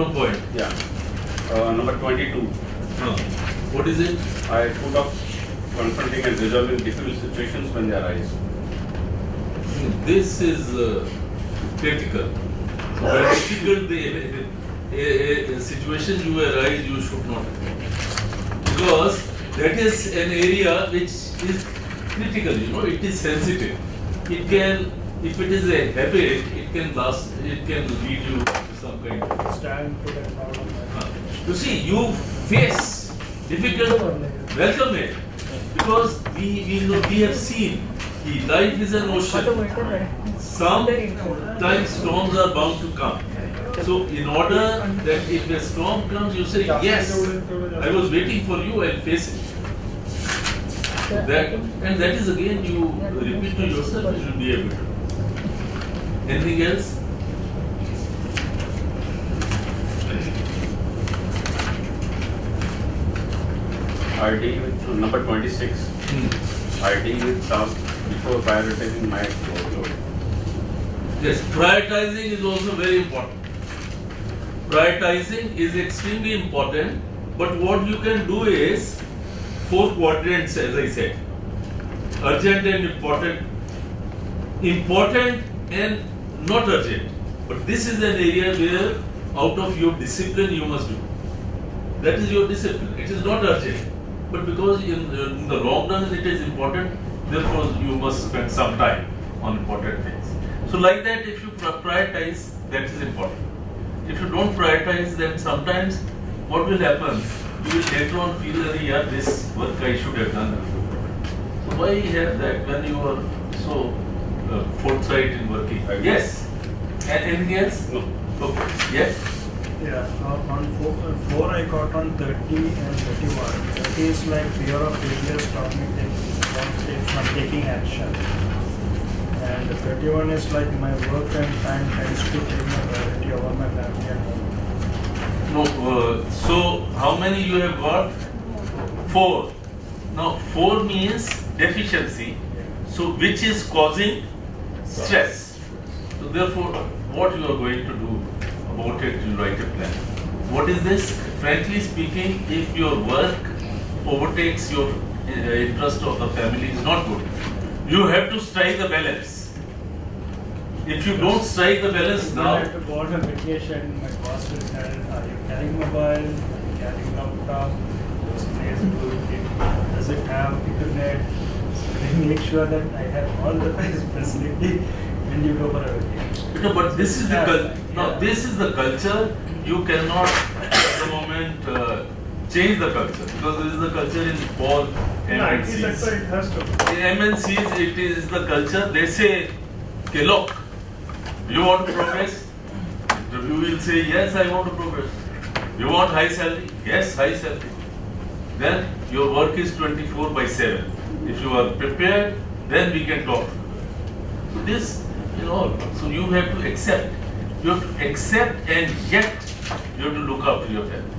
problem point. Yeah. Number 22. What is it? I put up confronting and resolving difficult situations when they arise. This is critical. When difficult a situation you arise, you should not. Because that is an area which is critical, you know, it is sensitive. It can, if it is a habit, it can last, it can lead you to some kind of Stand to that problem. You see, you face difficult, welcome it. Because we know, we have seen life is an ocean. Sometimes storms are bound to come. So in order that if a storm comes, you say, yes, I was waiting for you, I'll face it. That, and that is again, you repeat to yourself, you will be able to. Anything else? I deal with number 26. I deal with tasks before prioritizing my workload. Yes, prioritizing is also very important. Prioritizing is extremely important, but what you can do is 4 quadrants, as I said. Urgent and important, important and not urgent. But this is an area where out of your discipline you must do. That is your discipline. It is not urgent. But because in the long run it is important, therefore you must spend some time on important things. So like that, if you prioritize, that is important. If you don't prioritize, then sometimes what will happen? You will later on feel that, yeah, this work I should have done before. So why have that when you are so forthright in working? Yes. Anything else? No. Okay. Yes. Yeah, on 4 I got on 30 and 31. 30 is like fear of failure stop me from taking action. And 31 is like my work and time tends to take my priority over my family and home. No, so how many you have got? 4. Now 4 means deficiency, so which is causing stress. So therefore, what you are going to do about it, you write a plan. What is this? Frankly speaking, if your work overtakes your interest of the family, is not good. You have to strike the balance. If you don't strike the balance now, I have to go on a vacation, my boss will tell, are you carrying mobile, are you carrying laptop, this place does it have internet? So I make sure that I have all the facility when you go for a vacation. no, but this is the now this is the culture. You cannot at the moment change the culture, because this is the culture in all MNCs. It has to. In MNCs, it is the culture. They say, okay, look, you want to progress? You will say, yes, I want to progress. You want high salary? Yes, high salary. Then your work is 24/7. If you are prepared, then we can talk. So this, you know, so you have to accept. You have to accept, and yet you have to look after your family.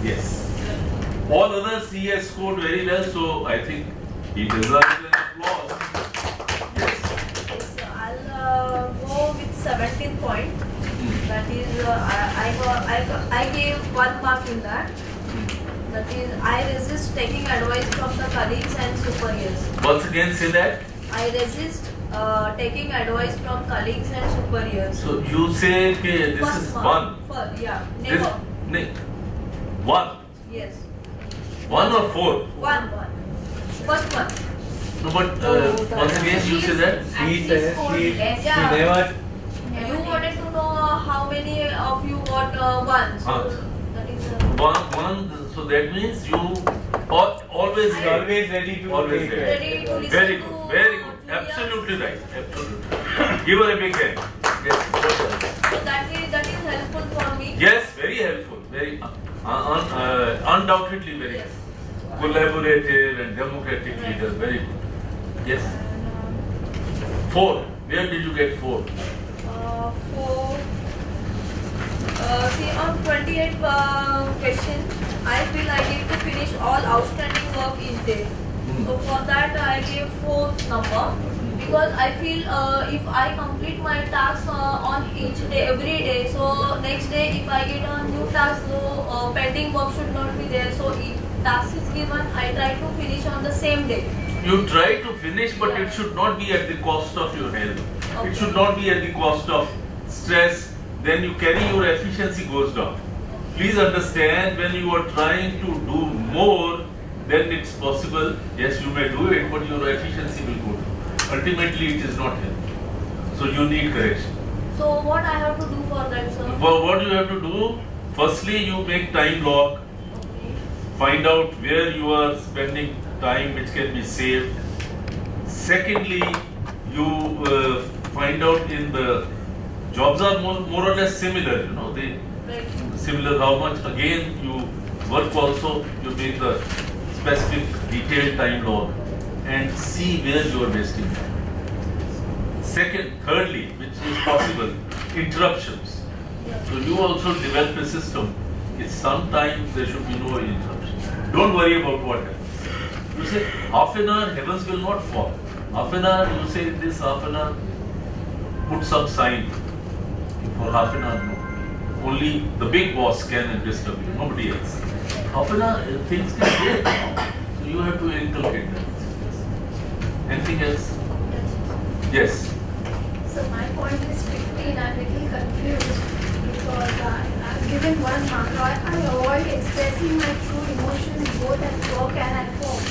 Yes. All others he has scored very well, so I think he deserves an applause. Yes. Yes, I'll go with 17 point. That is, I gave 1 mark in that. That is, I resist taking advice from the colleagues and superiors. Once again, say that. I resist taking advice from colleagues and superiors. So you say okay, this First is mark. one. First, yeah, This, never. one. Yes. 1 or 4? 1. First one. No, but once again you say that. He says he Yeah. never. You wanted to know how many of you got 1. So that is One. So that means you always He's always ready to Always take ready. ready to listen Very to good. Very good. juniors. Absolutely right. Absolutely. Give her a big hand. Yes. So that is helpful for me. Yes, very helpful. Very undoubtedly very Yes. collaborative and democratic Right. leader. Very good. Yes. 4. Where did you get 4? 4. See, on 28 question, I feel I need to finish all outstanding work each day. So for that I gave 4th number, because I feel if I complete my tasks on each day, every day, so next day if I get a new task, so pending work should not be there. So if task is given, I try to finish on the same day. You try to finish, but Yeah. it should not be at the cost of your health. Okay. It should not be at the cost of stress. Then you carry your efficiency goes down. Please understand, when you are trying to do more, then it's possible. Yes, you may do it, but your efficiency will go down. Ultimately, it is not healthy. So you need correction. So what I have to do for that, sir? Well, what you have to do? Firstly, you make time log. Okay. Find out where you are spending time which can be saved. Secondly, you find out in the jobs are more or less similar, you know, they Right. similar how much. Again, you work also, you make the specific detailed time log and see where you are wasting time. Thirdly, which is possible, interruptions. So you also develop a system. It's sometimes there should be no interruption. Don't worry about what happens. You say half an hour, heavens will not fall. Half an hour, you say this half an hour, put some sign. For half an hour, no. Only the big boss can disturb you, nobody else. Half an hour, things can break. So you have to inculcate that. Anything else? Yes. So my point is 15. I'm little confused because I'm given 1 mark. I avoid expressing my true emotions both at work and at home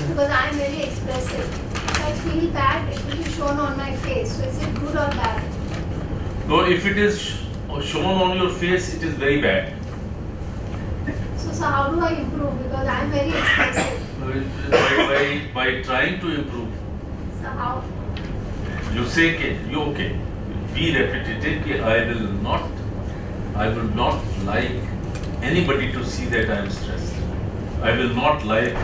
because I'm very expressive. If I feel bad, it will be shown on my face. So is it good or bad? No, if it is shown on your face, it is very bad. So how do I improve? Because I'm very expressive. By trying to improve. So how? You say, you okay, be repetitive, I will not like anybody to see that I am stressed. I will not like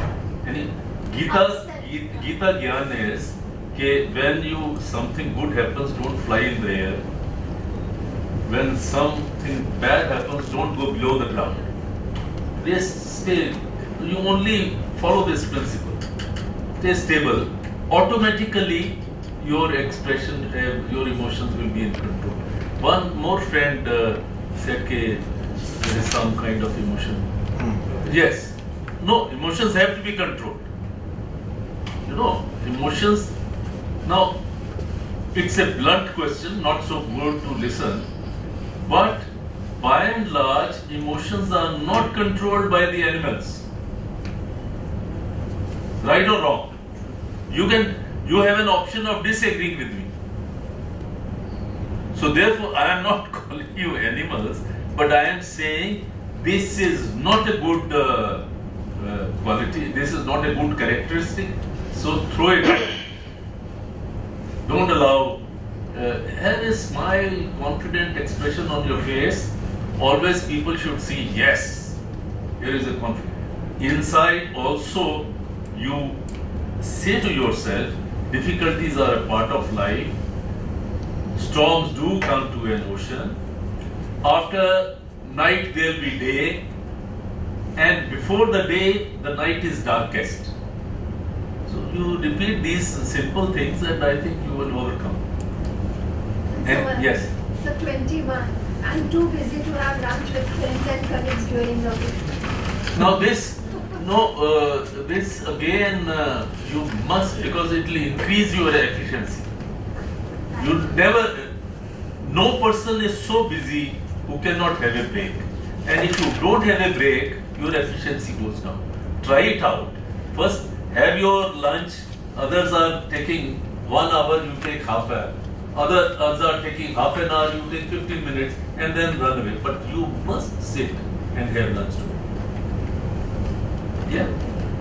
any. Gita Gyan is that when something good happens, don't fly in the air. When something bad happens, don't go below the ground. Just stay. You only follow this principle. Stay stable. Automatically, your expression, your emotions will be in control. One more friend said that there is some kind of emotion. Yes. No, emotions have to be controlled. You know, emotions. Now, it's a blunt question, not so good to listen. But by and large, emotions are not controlled by the animals. Right or wrong? You have an option of disagreeing with me. So therefore, I am not calling you animals, but I am saying this is not a good quality, this is not a good characteristic, so throw it out. Don't allow, have a smile, confident expression on your face. Always people should see, yes, here is a confidence. Inside also, you say to yourself, difficulties are a part of life. Storms do come to an ocean. After night there will be day. And before the day, the night is darkest. So you repeat these simple things and I think you will overcome. And yes. So 21. I'm too busy to have lunch with friends and colleagues during the week. Now this again you must, because it will increase your efficiency. You never, no person is so busy who cannot have a break. And if you don't have a break, your efficiency goes down. Try it out. First, have your lunch. Others are taking 1 hour, you take half an hour. Others are taking half an hour, you take 15 minutes, and then run away. But you must sit and have lunch together. Yeah.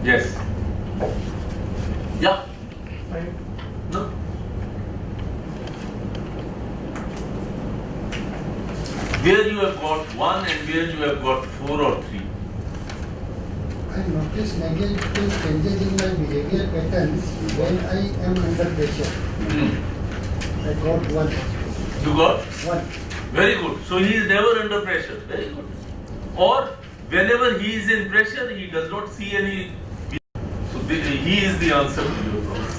Yes. Yeah. No. Where you have got 1 and where you have got 4 or 3. I notice negative changes in my behavior patterns when I am under pressure. I got 1. You got? 1. Very good. So he is never under pressure. Very good. Or whenever he is in pressure, he does not see any. So he is the answer to your problem.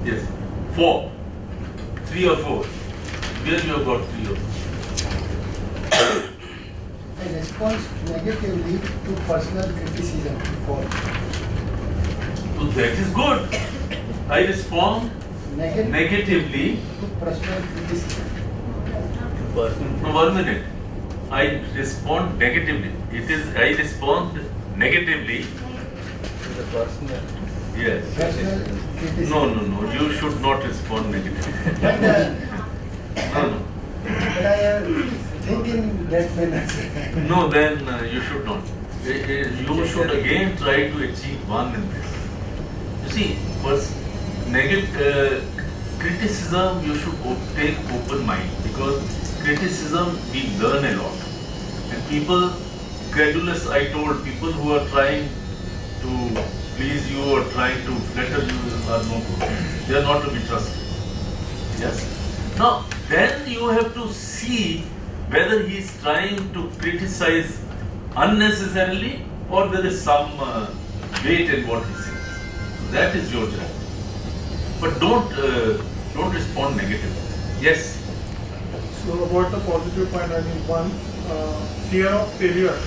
Yes. 4. 3 or 4. Where you have got 3 or 4? I respond negatively to personal criticism before. So that is good. I respond negatively. To personal criticism. No, 1 minute. I respond negatively. It is I respond negatively. The personal. Yes. Personal criticism. No. You should not respond negatively. But, No. but I think in that manner. No, then you should not. You should again try to achieve 1 in this. You see, first, criticism you should take open mind, because criticism we learn a lot. And people, credulous, I told, people who are trying to please you or trying to flatter you are no good. They are not to be trusted. Yes. Now, then you have to see whether he is trying to criticize unnecessarily or there is some weight in what he says. So that is your job. But don't respond negatively. Yes. So about the positive point, I mean, one, fear of failure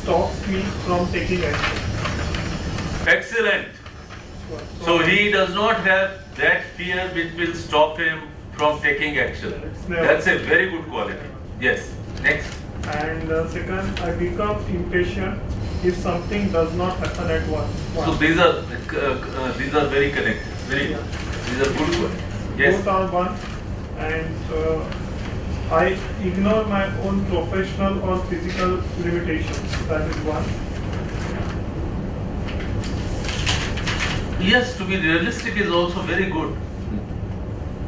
stops me from taking action. Excellent. So he does not have that fear which will stop him from taking action. That's a very good quality. Yes. Next. And second, I become impatient if something does not happen at once. So these are very connected. Very good. These are good ones. Yes. Both are one, and I ignore my own professional or physical limitations. That is one. Yes, to be realistic is also very good.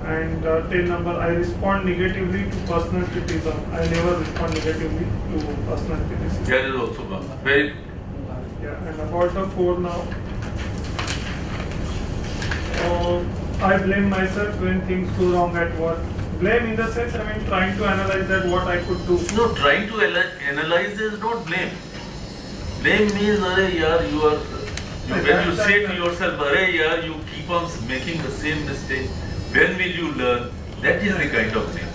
And 10 number, I respond negatively to personal criticism. I never respond negatively to personal criticism. That is also one. Very Yeah, and about the 4 now. I blame myself when things go wrong at work. Blame in the sense, I mean, trying to analyze that what I could do. no, trying to analyze is not blame. Blame means, arey yaar, when you say to yourself, arey yaar, you keep on making the same mistake. When will you learn? That is the kind of blame.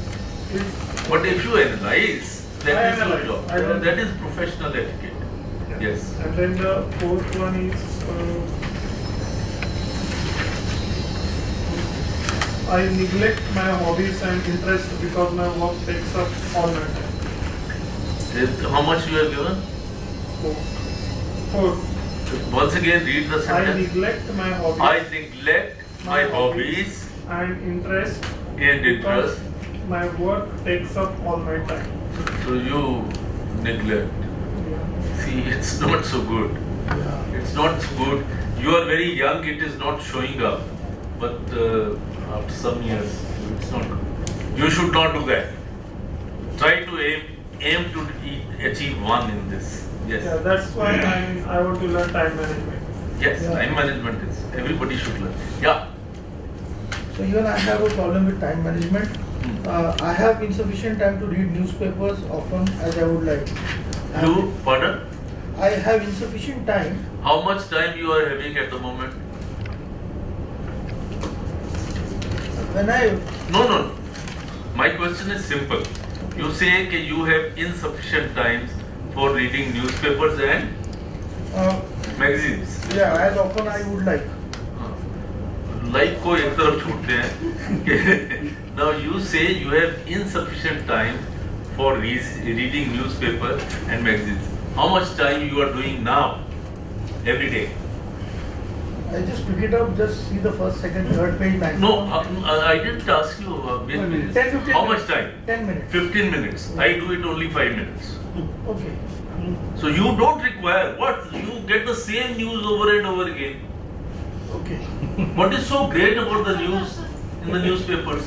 But if you analyze, that is your job. That is professional etiquette. Yeah. Yes. And then the 4th one is I neglect my hobbies and interests because my work takes up all my time. How much you have given? 4. Once again, read the I sentence. neglect my hobbies I neglect my hobbies and interest and because interests. my work takes up all my time. So you neglect. See, it's not so good. It's not so good. You are very young, it is not showing up. But after some years, it's not good. You should not do that. Try to aim to achieve 1 in this. Yes. Yeah, that's why I want to learn time management. Yes, time management is, everybody should learn. Yeah. So even I have a problem with time management. I have insufficient time to read newspapers often as I would like. You, pardon? I have insufficient time. How much time you are having at the moment? When I No. My question is simple. You say that you have insufficient time for reading newspapers and magazines. yeah, as often I would like. Like को एक तरफ छोड़ते हैं. Now you say you have insufficient time for reading newspaper and magazines. How much time you are doing now? Every day? I just pick it up, just see the first, second, third page maximum. No, I didn't ask you. 10-15 how much time? 10 minutes. 15 minutes. I do it only 5 minutes. Okay. So you don't require what? You get the same news over and over again. Okay. What is so great about the news in the newspapers?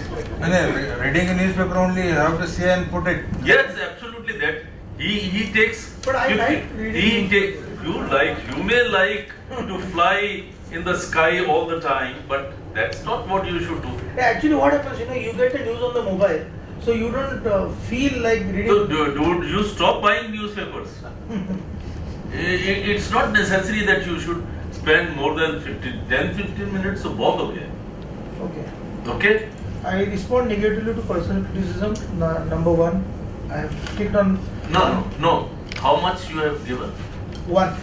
Reading a newspaper only, you have to see and put it. Yes, absolutely that. He takes. But I like reading You may like to fly in the sky all the time, but that's not what you should do. Yeah, actually what happens, you get the news on the mobile, so you don't feel like reading. So, dude, you stop buying newspapers. It's not necessary that you should spend more than 10-15 minutes of both of them. Okay. Okay? I respond negatively to personal criticism. Number one, I have clicked on No. How much you have given? one,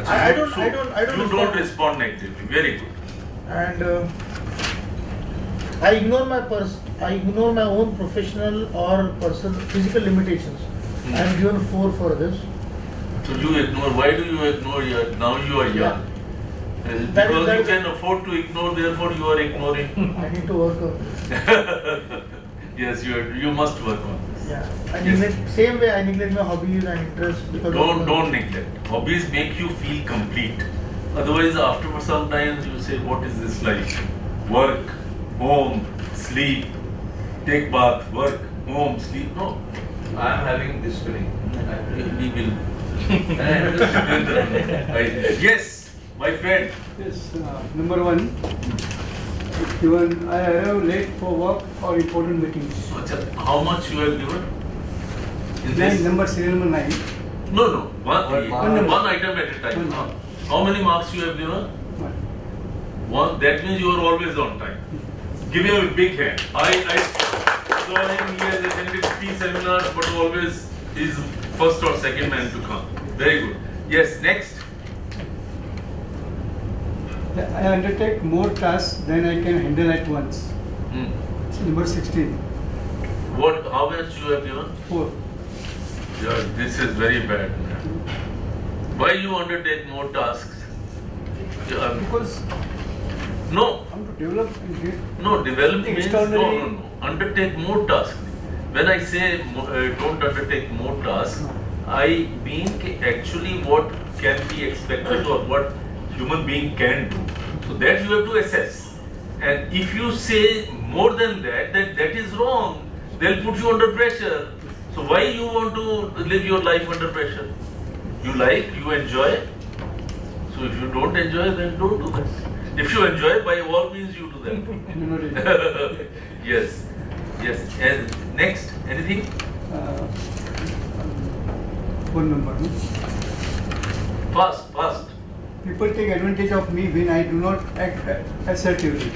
I don't You don't respond negatively. Very good. and I ignore my own professional or personal physical limitations. I am given 4 for this. So you ignore. Why do you ignore? Now you are young. Because you can afford to ignore. Therefore, you are ignoring. I need to work on this. Yes, you must work on this. Yeah, I neglect, same way I neglect my hobbies and interests because Don't neglect. Hobbies make you feel complete. Otherwise, after some time you say, what is this life? Work, home, sleep, take bath, work, home, sleep. No, I am having this feeling. We will. Yes, my friend. Yes, number one, given I arrive late for work or important meetings. How much you have given? In Then this? number serial number 9. No. One item at a time. One. How many marks you have given? One. That means you are always on time. Give him a big hand. I saw him. He has attended 3 seminars, but always is first or second man to come. Very good. Yes. Next. I undertake more tasks than I can handle at once. It's number 16. How much you have given? 4. Yeah, this is very bad. Why you undertake more tasks? Because No. I'm to develop and get No, develop means Externally- no. Undertake more tasks. When I say don't undertake more tasks, I mean actually what can be expected or what human being can do. So that you have to assess. And if you say more than that is wrong. They'll put you under pressure. So why you want to live your life under pressure? You enjoy. So if you don't enjoy, then don't do that. If you enjoy, by all means you do that. memory. Yes. And next, anything? One number. Fast. People take advantage of me when I do not act assertively.